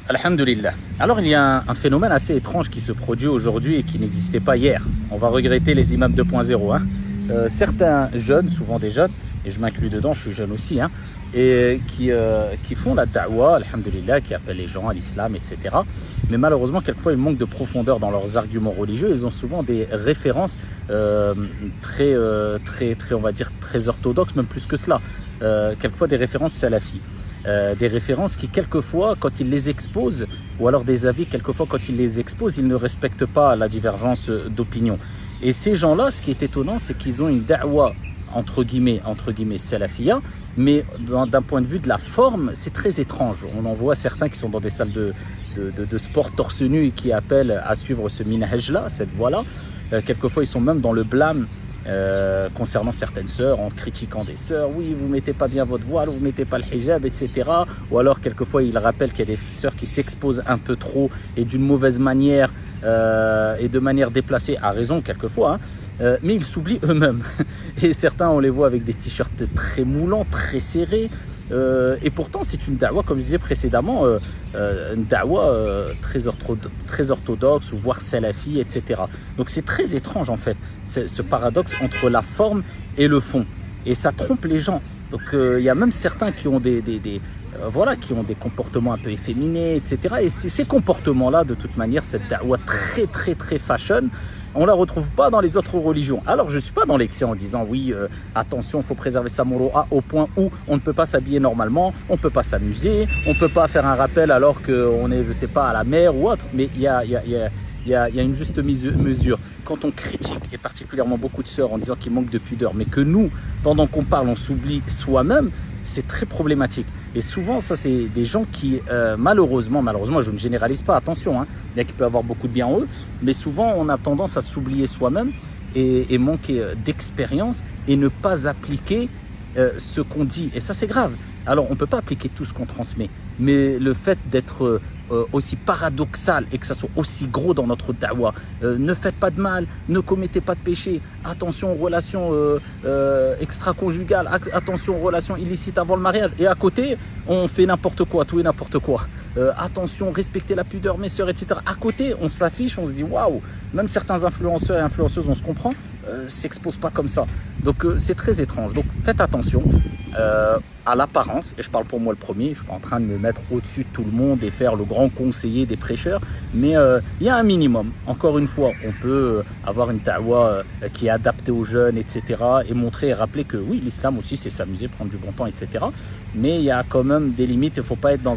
Alhamdulillah. Alors il y a un phénomène assez étrange qui se produit aujourd'hui et qui n'existait pas hier. On va regretter les imams 2.0. Certains jeunes, souvent des jeunes, et je m'inclus dedans, je suis jeune aussi, et qui font la da'wah, alhamdulillah, qui appellent les gens à l'islam, etc. Mais malheureusement, quelquefois, ils manquent de profondeur dans leurs arguments religieux. Ils ont souvent des références très, on va dire, très orthodoxes, même plus que cela. Quelquefois des références salafis. Des références qui quelquefois quand ils les exposent, ou alors des avis quelquefois quand ils les exposent, ils ne respectent pas la divergence d'opinion. Et ces gens-là, ce qui est étonnant, c'est qu'ils ont une da'wah entre guillemets salafia, mais d'un point de vue de la forme, c'est très étrange. On en voit certains qui sont dans des salles de sport torse nu et qui appellent à suivre ce minhaj-là, cette voie-là. Quelquefois, ils sont même dans le blâme concernant certaines sœurs, en critiquant des sœurs, oui, vous mettez pas bien votre voile, vous mettez pas le hijab, etc. Ou alors, quelquefois, ils rappellent qu'il y a des sœurs qui s'exposent un peu trop et d'une mauvaise manière et de manière déplacée, à raison quelquefois, mais ils s'oublient eux-mêmes. Et certains, on les voit avec des t-shirts très moulants, très serrés. Et pourtant, c'est une da'wah, comme je disais précédemment, une da'wah très orthodoxe, ou voire salafi, etc. Donc c'est très étrange en fait, ce paradoxe entre la forme et le fond. Et ça trompe les gens. Donc il y a même certains qui ont qui ont des comportements un peu efféminés, etc. Et ces comportements-là, de toute manière, cette da'wah très fashion, on la retrouve pas dans les autres religions. Alors je suis pas dans l'excès en disant oui, attention, faut préserver sa moro'a au point où on ne peut pas s'habiller normalement, on peut pas s'amuser, on peut pas faire un rappel alors qu'on est, je sais pas, à la mer ou autre. Mais il y a une juste mesure. Quand on critique, et particulièrement beaucoup de sœurs, en disant qu'ils manquent de pudeur, mais que nous, pendant qu'on parle, on s'oublie soi-même, c'est très problématique. Et souvent, ça, c'est des gens qui, malheureusement, je ne généralise pas, attention, il y a qui peut avoir beaucoup de bien en eux, mais souvent, on a tendance à s'oublier soi-même et manquer d'expérience et ne pas appliquer ce qu'on dit. Et ça, c'est grave. Alors, on ne peut pas appliquer tout ce qu'on transmet, mais le fait d'être aussi paradoxal et que ça soit aussi gros dans notre da'wah, ne faites pas de mal, ne commettez pas de péché, attention aux relations extra-conjugales, attention aux relations illicites avant le mariage, et à côté on fait n'importe quoi, tout et n'importe quoi. Attention, respectez la pudeur, mes sœurs, etc. À côté, on s'affiche, on se dit waouh, même certains influenceurs et influenceuses, on se comprend, s'exposent pas comme ça. Donc c'est très étrange. Donc faites attention à l'apparence, et je parle pour moi le premier, je suis pas en train de me mettre au-dessus de tout le monde et faire le grand conseiller des prêcheurs, mais il y a un minimum. Encore une fois, on peut avoir une da'wah qui est adaptée aux jeunes, etc. et montrer et rappeler que oui, l'islam aussi c'est s'amuser, prendre du bon temps, etc. Mais il y a quand même des limites, il ne faut pas être dans